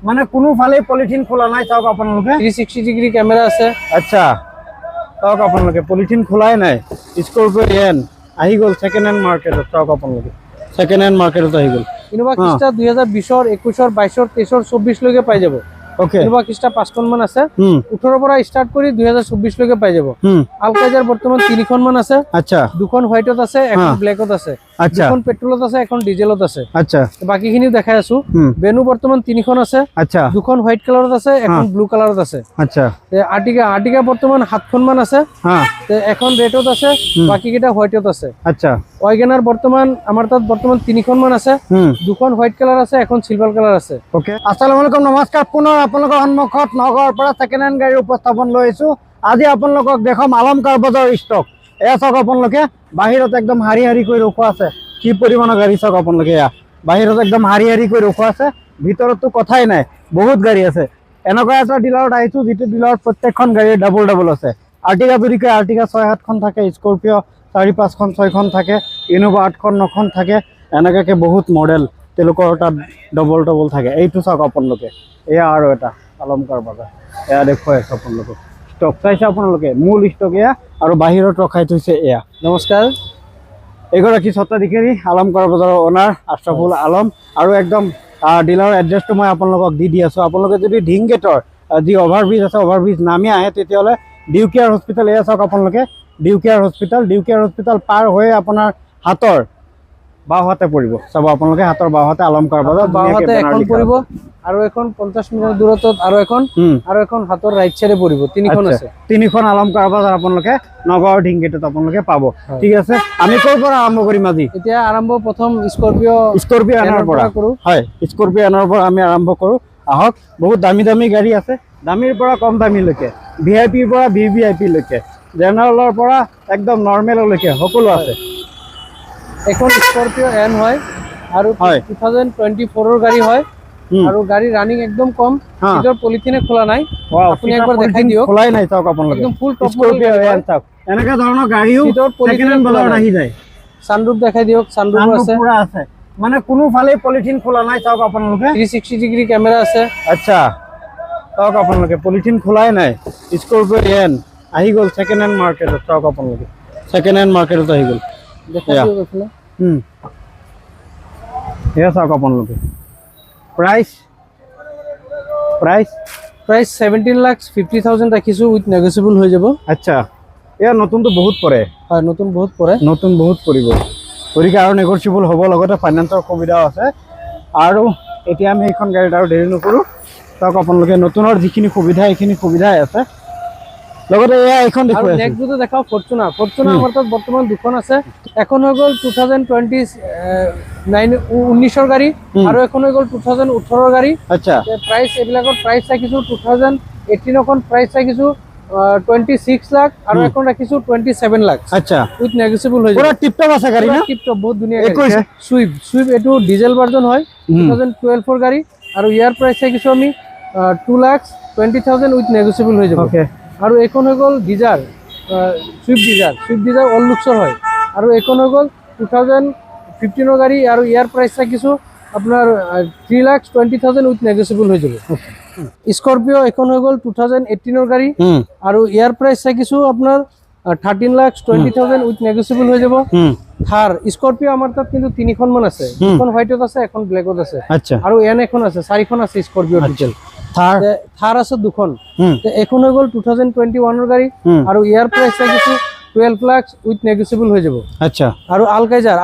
মানে কোনো ফালে পলিথিন খোলা নাই চাওক আপোনালোকে 360 ডিগ্ৰী কেমেৰা আছে আচ্ছা চাওক আপোনালোকে পলিথিন খোলাই নাই স্কৰপিঅ এন আহি গ'ল সেকেন্ড হ্যান্ড মাৰ্কেটত চাওক আপোনালোকে সেকেন্ড হ্যান্ড মাৰ্কেটত আহি গ'ল ইনোভা খ্ৰীষ্টা 2020 ৰ 21 ৰ 22 ৰ 23 ৰ 24 লৈকে পাই যাব ওকে ইনোভা খ্ৰীষ্টা 5খন মান আছে 18 পৰা স্টাৰ্ট কৰি 2024 লৈকে পাই যাব আলকাইজাৰ বৰ্তমান 3খন মান আছে আচ্ছা দুখন হোৱাইটত আছে এখন ব্লেকত আছে আচ্ছা দুখন পেট্ৰলত আছে এখন ডিজেলত আছে আচ্ছা বাকিখিনি দেখাই আছো বেনু বৰ্তমান 3খন আছে আচ্ছা দুখন হোৱাইট কালাৰত আছে এখন ব্লু কালাৰত আছে আচ্ছা তে আৰ্টিকা বৰ্তমান 7খন মান আছে হ্যাঁ তে এখন ৰেডত আছে বাকি কিটা হোৱাইটত আছে আচ্ছা ওয়াগনার বর্তমান আমার তাত বর্তমান 3খন মান আছে দুখন হোয়াইট কালার আছে এখন সিলভার কালার আছে ওকে আসসালামু আলাইকুম নমস্কাৰ পুনৰ আপোনালোকৰ সন্মুখত নগৰৰ পৰা সেকেন্ড হ্যান্ড গাড়ী উপস্থাপন লৈ আহিছো আজি আপোনালোকক দেখাম আলমকাৰ বজাৰৰ ষ্টক এয়া চাওক আপোনালোকে বাহিৰত একদম হাৰি হাৰি কৰি ৰখোৱা আছে কি পৰিমাণৰ গাড়ী চাওক আপোনালোকে এয়া বাহিৰত একদম হাৰি হাৰি কৰি ৰখোৱা আছে ভিতৰততো কথাই নাই বহুত গাড়ী আছে এনেকুৱা এটা ডিলাৰত আহিছো যিটো ডিলাৰত প্ৰত্যেকখন গাড়ী ডাবল আছে আৰ্টিকা বিৰিকে আৰ্টিকা 6-7খন থাকে স্কৰপিঅ 4-5খন 6খন থাকে ইনোভা 8খন 9খন থাকে এনেকাকে বহুত মডেল তেওঁলোকৰ তাত ডবল থাকে এইটো চাওক আপোনালোকে এয়া আৰু এটা আলমকাৰ বজাৰ এয়া দেখুৱাই আছে আপোনালোকে ষ্টক চাইছে আপোনালোকে মূল ষ্টক এয়া আৰু বাহিৰত ৰখাই থৈছে এয়া নমস্কাৰ এগৰাকী স্বত্বাধিকাৰী আলমকাৰ বজাৰৰ অনাৰ আশৰাফুল আলম আৰু একদম ডিলাৰৰ এড্ৰেছটো মই আপোনালোকক দি আছো আপোনালোকে যদি ঢিং গেটৰ যি অভাৰব্ৰিজ আছে অভাৰব্ৰিজ নামি আহে তেতিয়াহ'লে ডিউকেয়াৰ হস্পিটেল এয়া চাওক আপোনালোকে ডিউকেয়াৰ হস্পিটেল পাৰ হৈ আপোনাৰ হাতৰ বাওহাতে পৰিব চাব আপোনালোকে হাতৰ বাওহাতে আলমকাৰ বজাৰ বাওহাতে এখন পৰিব আৰু এখন 50 মিটাৰ দূৰত্বত আৰু এখন হাতৰ ৰাইট চাইডে পৰিব তিনিখন আছে তিনিখন আলমকাৰ বজাৰ আপোনালোকে নগৰ ঢিং গেটত আপোনালোকে পাব ঠিক আছে আমি ক'ৰ পৰা আৰম্ভ কৰিম আজি এতিয়া আৰম্ভ প্ৰথম স্কৰপিঅ এনৰ পৰা কৰো হয় স্কৰপিঅ এনৰ পৰা আমি আৰম্ভ কৰো আহক বহুত দামী গাড়ী আছে দামীৰ পৰা কম দামীলৈকে ভিআইপিৰ পৰা ভিভিআইপি লৈকে জেনাৰেলৰ পৰা একদম নৰ্মেললৈকে সকলো আছে এখন স্কৰপিঅ এন হয় আৰু 2024 ৰ গাড়ী হয় আৰু গাড়ী ৰানিং একদম কম ভিতৰ পলিথিনে খোলা নাই আপুনি একবাৰ দেখাই দিয়ক খোলাই নাই চাওক আপোনালোকে একদম ফুল টপ স্কৰপিঅ এন চাওক এনেকা ধৰণৰ গাড়ীও সেকেন্ড হ্যান্ড বজাৰত আহি যায় সানৰুফ দেখাই দিয়ক সানৰুফ আছে পুৰা আছে মানে কোনো ফালে পলিথিন খোলা নাই চাওক আপোনালোকে 360 ডিগ্ৰী কেমেৰা আছে আচ্ছা চাওক আপোনালোকে পলিথিন খোলাই নাই স্কৰপিঅ এন আহি গ'ল সেকেন্ড হ্যান্ড মাৰ্কেটত চাওক আপোনালোকে সেকেন্ড হ্যান্ড মাৰ্কেটত আহি গ'ল দেখাই দিয়ক এফালে এয়া চাওক আপোনালোকে প্ৰাইস 17,50,000 ৰাখিছো উইথ নেগোচিয়েবল হৈ যাব আচ্ছা এয়া নতুনটো বহুত পৰে হয় নতুন বহুত পৰিব গতিকে আৰু নেগোচিয়েবল হ'ব লগতে ফাইনেন্সৰ সুবিধাও আছে আৰু এতিয়া আমি এইখন গাড়ীত আৰু দেৰি নকৰোঁ চাওক আপোনালোকে নতুনৰ যিখিনি সুবিধা এইখিনি সুবিধাই আছে লগতে এয়া এইখন দেখুৱাই আছে নেক্সট যদি দেখাও ফৰচুনাৰ আমাৰ তাত বৰ্তমান দুখন আছে এখন হৈ গ'ল 2019 ৰ গাড়ী আৰু এখন হৈ গ'ল 2018 ৰ গাড়ী আচ্ছা প্ৰাইস এইবিলাকৰ প্ৰাইস ৰাখিছো 2018 খন প্ৰাইস ৰাখিছো 26 লাখ আৰু এখন ৰাখিছো 27 লাখ আচ্ছা উইথ নেগোচিয়েবল হৈ যাব পুৰা টিপটপ আছে গাড়ী না টিপটপ বহুত ধুনীয়া গাড়ী সুইফট এটো ডিজেল ভাৰ্জন হয় 2012 ৰ গাড়ী আৰু ইয়াৰ প্ৰাইস ৰাখিছো আমি 2,20,000 উইথ নেগোচিয়েবল হৈ যাব ওকে আৰু এখন হৈ গ'ল ডিজাৰ সুইফট ডিজাৰ অল লুকছৰ হয় আৰু এখন হৈ গ'ল 2015 ৰ গাড়ী আৰু ইয়াৰ প্ৰাইস ৰাখিছো আপোনাৰ 3,20,000 উইথ নেগোচিয়েবল হৈ যাব স্কৰপিঅ এখন হৈ গ'ল 2018 ৰ গাড়ী আৰু ইয়াৰ প্ৰাইস ৰাখিছো আপোনাৰ 13,20,000 উইথ নেগোচিয়েবল হৈ যাব থাৰ স্কৰপিঅ আমাৰ তাত কিন্তু তিনিখন মান আছে এখন হোৱাইটত আছে এখন ব্লেকত আছে আচ্ছা আৰু এন এখন আছে চাৰিখন আছে স্কৰপিঅ ডিটেইল থাৰ আছে দুখন এখন হৈ গ'ল 2021 ৰ গাড়ী আৰু ইয়াৰ প্ৰাইস ৰাখিছো 12 লাখ উইথ নেগোচিয়েবল হৈ যাব আচ্ছা আৰু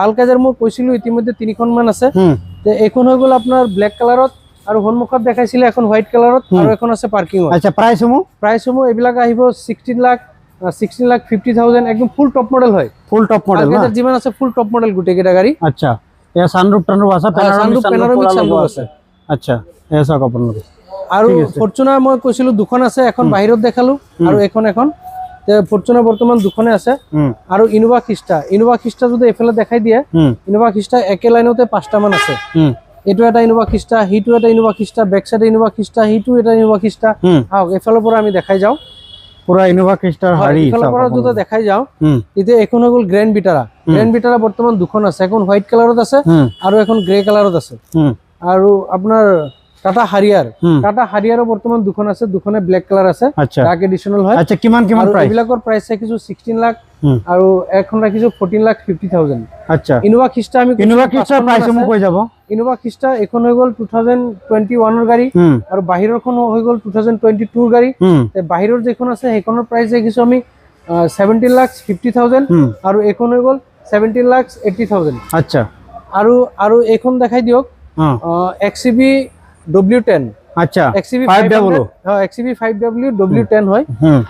আলকাইজাৰ মই কৈছিলো ইতিমধ্যে তিনিখন মান আছে তে এখন হৈ গ'ল আপোনাৰ ব্লেক কালাৰত আৰু সন্মুখত দেখাইছিলে এখন হোৱাইট কালাৰত আৰু এখন আছে পাৰ্কিংত আচ্ছা প্ৰাইসসমূহ এইবিলাক আহিব 16,50,000 একদম ফুল টপ মডেল হয় আলকাইজাৰ যিমান আছে ফুল টপ মডেল গুটেই কেইটা গাড়ী আচ্ছা এয়া সানৰুফ আছে পেনোৰামিক সানৰুফ আছে আচ্ছা এয়া চাওক আপোনালোকে আৰু ফৰচুনাৰ মই কৈছিলো দুখন আছে এখন বাহিৰত দেখালো আৰু এখন তে ফৰচুনাৰ বৰ্তমান দুখনে আছে আৰু ইনোভা খ্ৰীষ্টা যদি এফালে দেখাই দিয়ে ইনোভা খ্ৰীষ্টা একে লাইনতে 5টা মান আছে এটো এটা ইনোভা খ্ৰীষ্টা হিটো এটা ইনোভা খ্ৰীষ্টা বেক সাইডে ইনোভা খ্ৰীষ্টা হিটো এটা ইনোভা খ্ৰীষ্টা আও এফালৰ পৰা আমি দেখাই যাও পুৰা ইনোভা খ্ৰীষ্টাৰ হাৰি এফালৰ পৰা যদি দেখাই যাও এতিয়া এখন হৈ গ'ল গ্ৰেন্ড বিটাৰা বৰ্তমান দুখন আছে এখন হোৱাইট কালাৰত আছে আৰু এখন গ্ৰে কালাৰত আছে আৰু আপোনাৰ টাটা হাৰিয়াৰৰ বৰ্তমান দুখন আছে, দুখনে ব্লেক কালাৰ আছে, আচ্ছা ডাৰ্ক এডিশনাল হয়। আচ্ছা কিমান কিমান আৰু প্ৰাইস? এইবিলাকৰ প্ৰাইস ৰাখিছো 16 লাখ আৰু এখন ৰাখিছো 14,50,000। আচ্ছা ইনোভা খ্ৰীষ্টা আমি ইনোভা খ্ৰীষ্টাৰ প্ৰাইস মোক কৈ যাব। ইনোভা খ্ৰীষ্টা এখন হৈ গ'ল 2021 ৰ গাড়ী আৰু বাহিৰৰখন হৈ গ'ল 2022 ৰ গাড়ী। বাহিৰৰ যেখন আছে সেইখনৰ প্ৰাইস ৰাখিছো আমি 17,50,000 আৰু এখন হৈ গ'ল 17,80,000। আচ্ছা আৰু এখন দেখাই দিয়ক XCB W10। আচ্ছা XCB 5W XCB 5W W10 হয়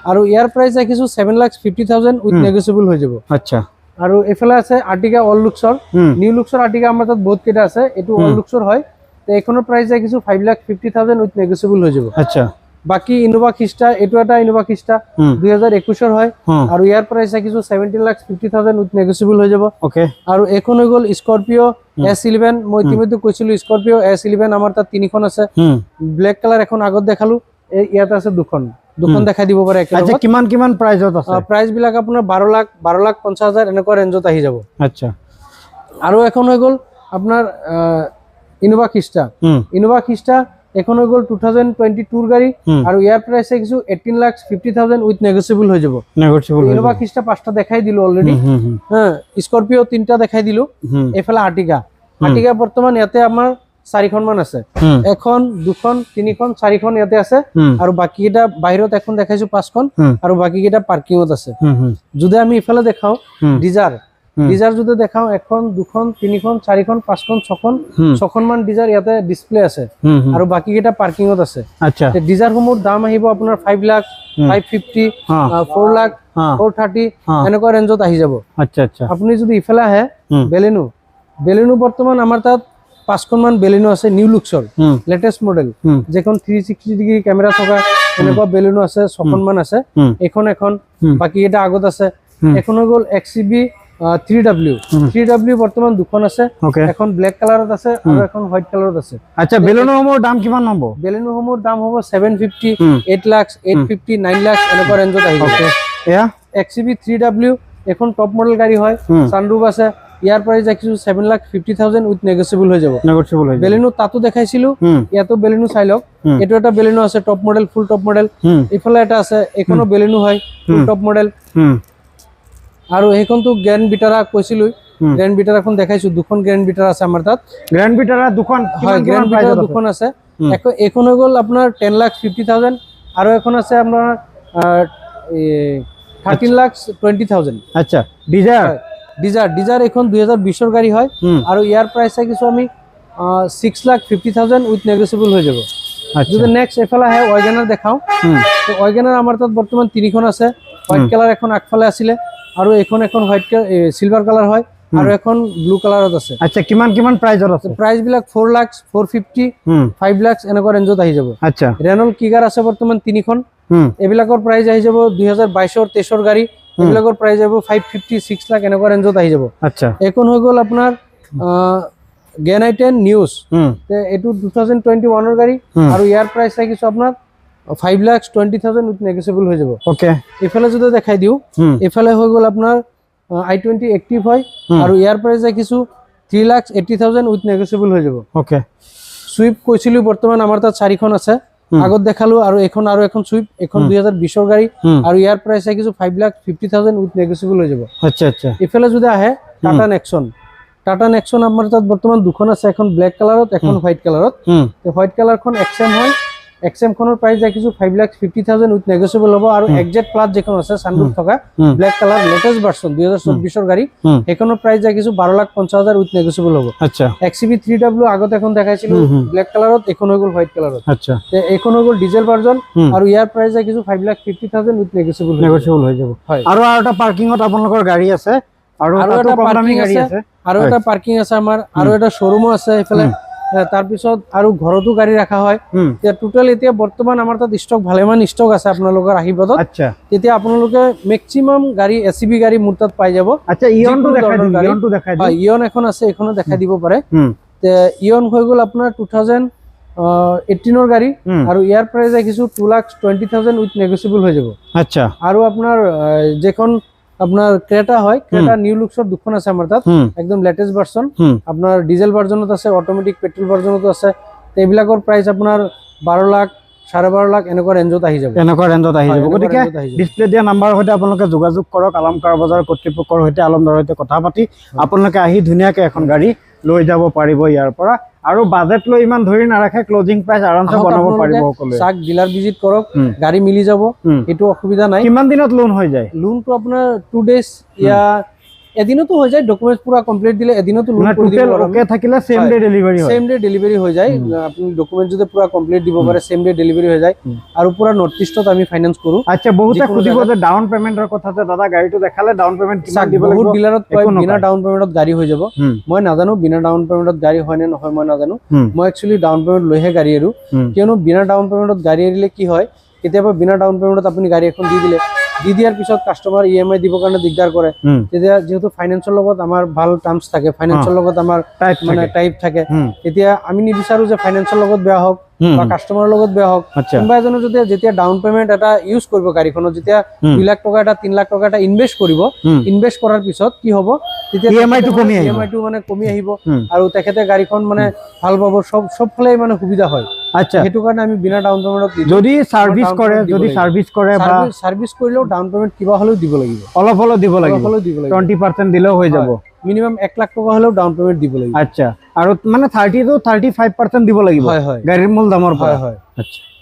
আৰু ইয়াৰ প্ৰাইস ৰাখিছো 7,50,000 উইথ নেগোচিয়েবল হৈ যাব। আচ্ছা আৰু এফালে আছে আৰ্টিকা অল লুকছৰ, নিউ লুকছৰ আৰ্টিকা আমাৰ তাত বহুত কেইটা আছে, এইটো অল লুকছৰ হয়। তো এখনৰ প্ৰাইস ৰাখিছো 5,50,000 উইথ নেগোচিয়েবল হৈ যাব। আচ্ছা বাকি ইনোভা খ্ৰীষ্টা, এইটো এটা ইনোভা খ্ৰীষ্টা 2021 হয় আৰু ইয়াৰ প্ৰাইস ৰাখিছো 17,50,000 উইথ নেগোচিয়েবল হৈ যাব। ওকে আৰু এখন হৈ গ'ল স্কৰপিঅ S11। মই ইতিমধ্যে কৈছিলো স্কৰপিঅ S11 আমাৰ তাত তিনিখন আছে। ব্লেক কালাৰ এখন আগত দেখালো, ইয়াত আছে দুখন দেখাই দিব পাৰে একেলগে। আচ্ছা কিমান কিমান প্ৰাইজত আছে? প্ৰাইস বিলাক আপোনাৰ 12,50,000 এনেকুৱা ৰেঞ্জত আহি যাব। আচ্ছা আৰু এখন হৈ গ'ল আপোনাৰ ইনোভা খ্ৰীষ্টা এখন হৈ গ'ল 2022 ৰ গাড়ী আৰু ইয়াৰ প্ৰাইস ৰাখিছো 18,50,000 উইথ নেগোচিয়েবল হৈ যাব। ইনোভা খ্ৰীষ্টা 5টা দেখাই দিলো অলৰেডি, স্কৰপিঅ 3টা দেখাই দিলো। এফালে আৰ্টিকা বৰ্তমান ইয়াতে আমাৰ 4খন মান আছে, 1 2 3 4খন ইয়াতে আছে আৰু বাকি কেইটা বাহিৰত এখন দেখাইছো 5খন আৰু বাকি কেইটা পাৰ্কিংত আছে। যদি আমি ইফালে দেখাও ডিজাৰ যদি দেখাও 1 2 3 4 5 6খন মান ডিজাৰ ইয়াতে ডিসপ্লে আছে আৰু বাকি কেইটা পাৰ্কিংত আছে। আচ্ছা ডিজাৰ সমূহৰ দাম আহিব আপোনাৰ 5 লাখ 550 4 লাখ 430 এনেকুৱা ৰেঞ্জত আহি যাব। আচ্ছা আচ্ছা আপুনি যদি ইফালে আহে বেলেনো বৰ্তমান আমাৰ তাত 5খন মান বেলেনো আছে, নিউ লুকছৰ লেটেষ্ট মডেল, যেখন 360 ডিগ্ৰী কেমেৰা থকা এনেকুৱা বেলেনো আছে 6খন মান আছে। এখন বাকি কেইটা আগত আছে। এখন হৈ গ'ল XCB 3W বৰ্তমান দুখন আছে, এখন ব্লেক কালাৰত আছে আৰু এখন হোৱাইট কালাৰত আছে। আচ্ছা বেলেনোসমূহৰ দাম কিমান হ'ব? বেলেনোসমূহৰ দাম হ'ব 750 8 লাখ 850 9 লাখ এনেকুৱা ৰেঞ্জত আহিব। এয়া XCB 3W এখন টপ মডেল গাড়ী হয়, সানৰুফ আছে, ইয়াৰ প্ৰাইস ৰাখিছো 7,50,000 উইথ নেগোচিয়েবল হৈ যাব। বেলেনো তাতো দেখাইছিলো, ইয়াতো বেলেনো চাই লওক। এইটো এটা বেলেনো আছে top model, full top model. ইফালে এটা আছে, এখনো বেলেনো হয় ফুল টপ মডেল। আৰু এইখনটো গ্ৰেন্ড ভিটাৰা কৈছিলো, গ্ৰেন্ড ভিটাৰাখন দেখাইছো, দুখন গ্ৰেন্ড ভিটাৰা আছে আমাৰ তাত। গ্ৰেন্ড ভিটাৰা দুখন হয়, গ্ৰেন্ড ভিটাৰা দুখন আছে। এখন হৈ গ'ল আপোনাৰ 10,50,000 আৰু এখন আছে আপোনাৰ 13,20,000। আচ্ছা ডিজাৰ এখন 2020 ৰ গাড়ী হয় আৰু ইয়াৰ প্ৰাইস ৰাখিছো আমি 6,50,000 উইথ নেগোচিয়েবল হৈ যাব। যদি নেক্সট এফালে আহে ওয়াগনাৰ দেখাও, তো ওয়াগনাৰ আমাৰ তাত বৰ্তমান 3খন আছে। হোৱাইট কালাৰ এখন আগফালে আছিলে আৰু এখন হোৱাইট সিলভাৰ কালাৰ হয় আৰু এখন ব্লু কালাৰত আছে। আচ্ছা কিমান কিমান প্ৰাইজত আছে? প্ৰাইস বিলাক 4 লাখ 450 5 লাখ এনেকুৱা ৰেঞ্জত আহি যাব। আচ্ছা ৰেনল্ট কিগাৰ আছে বৰ্তমান 3খন, এইবিলাকৰ প্ৰাইস আহি যাব 2022 23 ৰ গাড়ী, এইবিলাকৰ প্ৰাইস যাব 550 6 লাখ এনেকুৱা ৰেঞ্জত আহি যাব। আচ্ছা এখন হৈ গ'ল আপোনাৰ গ্ৰেনাইটেন নিউজ, এইটো 2021 ৰ গাড়ী আৰু ইয়াৰ প্ৰাইস ৰাখিছো আপোনাৰ 5,20,000 উইথ নেগোচিয়েবল হৈ যাব। ওকে এফালে যদি দেখাই দিও, এফালে হৈ গ'ল আপোনাৰ i20 এক্টিভ হয় আৰু ইয়াৰ প্ৰাইস ৰাখিছো 3,80,000 উইথ নেগোচিয়েবল হৈ যাব। ওকে সুইফট কৈছিলো বৰ্তমান আমাৰ তাত 4খন আছে, আগত দেখালো আৰু এখন সুইফট, এখন 2020 ৰ গাড়ী আৰু ইয়াৰ প্ৰাইস ৰাখিছো 5,50,000 উইথ নেগোচিয়েবল হৈ যাব। আচ্ছা আচ্ছা এফালে যদি আহে টাটা নেক্সন আমাৰ তাত বৰ্তমান দুখন আছে, এখন ব্লেক কালাৰত, এখন হোৱাইট কালাৰত। হোৱাইট কালাৰখন XM হয়, XM খনৰ প্ৰাইস ৰাখিছো 5,50,000 উইথ নেগোচিয়েবল হ'ব। আৰু এক্সজেট প্লাস যেখন আছে সানৰুফ থকা ব্লেক কালাৰ লেটেষ্ট ভাৰ্সন 2024 ৰ গাড়ী, সেইখনৰ প্ৰাইস ৰাখিছো 12,50,000 উইথ নেগোচিয়েবল হ'ব। আচ্ছা XCB 3W আগত এখন দেখাইছিলো ব্লেক কালাৰত, এখন হৈ গ'ল হোৱাইট কালাৰত। আচ্ছা এখন হৈ গ'ল ডিজেল ভাৰ্জন আৰু ইয়াৰ প্ৰাইস ৰাখিছো 5,50,000 উইথ নেগোচিয়েবল হৈ যাব। আৰু এটা পাৰ্কিংত আপোনালোকৰ গাড়ী আছে আৰু এটা পাৰ্কিং গাড়ী আছে, আৰু এটা পাৰ্কিং আছে আমাৰ, আৰু এটা শ্বৰুমো আছে এফালে। তাৰ পিছত আৰু ঘৰতো গাড়ী ৰাখা হয়। টোটাল এতিয়া বৰ্তমান আমাৰ তাত ষ্টক ভালেমান ষ্টক আছে আপোনালোকৰ আহিবদত। আচ্ছা তেতিয়া আপোনালোকে মেক্সিমাম গাড়ী এসিবি গাড়ী মোৰ তাত পাই যাব। আচ্ছা ইয়নটো দেখাই দিও। ইয়ন এখন আছে, এখনো দেখাই দিব পাৰে। ইয়ন হৈ গ'ল আপোনাৰ 2018 ৰ গাড়ী আৰু ইয়াৰ প্ৰাইস ৰাখিছো 2,20,000 উইথ নেগোচিয়েবল হৈ যাব। আচ্ছা আৰু আপোনাৰ যেখন আপনার ক্রেটা হয়, ক্রেটা নিউ লুকসর দুখন আছে আমার তাত, একদম লেটেস্ট ভার্সন। আপনার ডিজেল ভার্সনত আছে, অটোমেটিক পেট্রোল ভার্সনত আছে, তো এইবিলাকৰ প্ৰাইচ আপোনাৰ 12 লাখ 12.5 লাখ এনেকুৱা ৰেঞ্জত আহি যাব এনেকুৱা ৰেঞ্জত আহি হয়, যাব এনেকুৱা গতিকে ৰেঞ্জত আহি যাব। ডিসপ্লে দিয়া নাম্বাৰৰ সৈতে আপোনালোকে যোগাযোগ কৰক আলম কাৰ বজাৰ কৰ্তৃপক্ষৰ সৈতে আলমদাৰৰ সৈতে কথা পাতি আপোনালোকে আহি ধুনীয়াকৈ এখন গাড়ী লৈ যাব পাৰিব ইয়াৰ পৰা আৰু বাজেট লৈ ইমান ধৰি নাৰাখে ক্লোজিং প্ৰাইচ আৰামছে বনাব পাৰিব সকলোৱে চাক ডিলাৰ ভিজিট কৰক গাড়ী মিলি যাব সেইটো অসুবিধা নাই কিমান দিনত লোন হৈ যায় লোনটো আপোনাৰ 2 ডেজ ইয়া এদিনতো হৈ যায় ডকুমেন্টস পুৰা কমপ্লিট দিলে এদিনতো লোন মানে কৰি দিব টোটেল পাৰো ওকে থাকিলে সেম ডে ডেলিভাৰি হয় সেম ডে ডেলিভাৰি হৈ যায় আপুনি ডকুমেন্ট যদি পুৰা কমপ্লিট দিব পাৰে সেম ডে ডেলিভাৰি হৈ যায় আৰু পুৰা নৰ্থ ইষ্টত আমি ফাইনান্স কৰো আচ্ছা বহুতে খুদিব যে ডাউন পেমেন্টৰ কথা যে দাদা গাড়ীটো দেখালে ডাউন পেমেন্ট কিমান দিব লাগিব বহুত ডিলাৰত কয় বিনা ডাউন পেমেন্টত গাড়ী হৈ যাব মই নাজানো বিনা ডাউন পেমেন্টত গাড়ী হয় নে নহয় মই নাজানো মই একচুয়ালি ডাউন পেমেন্ট লৈহে গাড়ী এৰো কিয়নো বিনা ডাউন পেমেন্টত গাড়ী এৰিলে কি হয় কেতিয়াবা বিনা ডাউন পেমেন্টত আপুনি গাড়ী এখন দি দিলে দি দিয়াৰ পিছত কাস্টমাৰ ইএমআই দিব কাৰণে দিগদাৰ কৰে তেতিয়া যেহেতু ফাইনান্সৰ লগত আমাৰ ভাল টাৰ্মছ থাকে ফাইনান্সৰ লগত আমাৰ মানে টাইপ থাকে তেতিয়া আমি নিবিচাৰো যে ফাইনান্সৰ লগত বেয়া হওক বা কাস্টমাৰৰ লগত বেয়া হওক কোনোবা এজনে যদি যেতিয়া ডাউন পেমেন্ট এটা ইউজ কৰিব গাড়ীখনত যেতিয়া 2 লাখ টকা এটা 3 লাখ টকা এটা ইনভেস্ট কৰিব ইনভেস্ট কৰাৰ পিছত কি হ'ব তেতিয়া ইএমআইটো মানে কমি আহিব আৰু তেখেতে গাড়ীখন মানে ভাল পাব সব ফালে মানে সুবিধা হয় আচ্ছা সেইটো কাৰণে আমি বিনা ডাউন পেমেন্টত যদি সাৰ্ভিস কৰে বা সাৰ্ভিস কৰিলেও ডাউন পেমেন্ট কিবা হলেও দিব লাগিব অলপ হলেও দিব লাগিব 20% দিলেও হৈ যাব মিনিমাম 1 লাখ টকা হলেও ডাউন পেমেন্ট দিব লাগিব আচ্ছা আৰু মানে 30 to 35% দিব লাগিব হয় হয় গাড়ীৰ মূল দামৰ পৰা হয় হয় আচ্ছা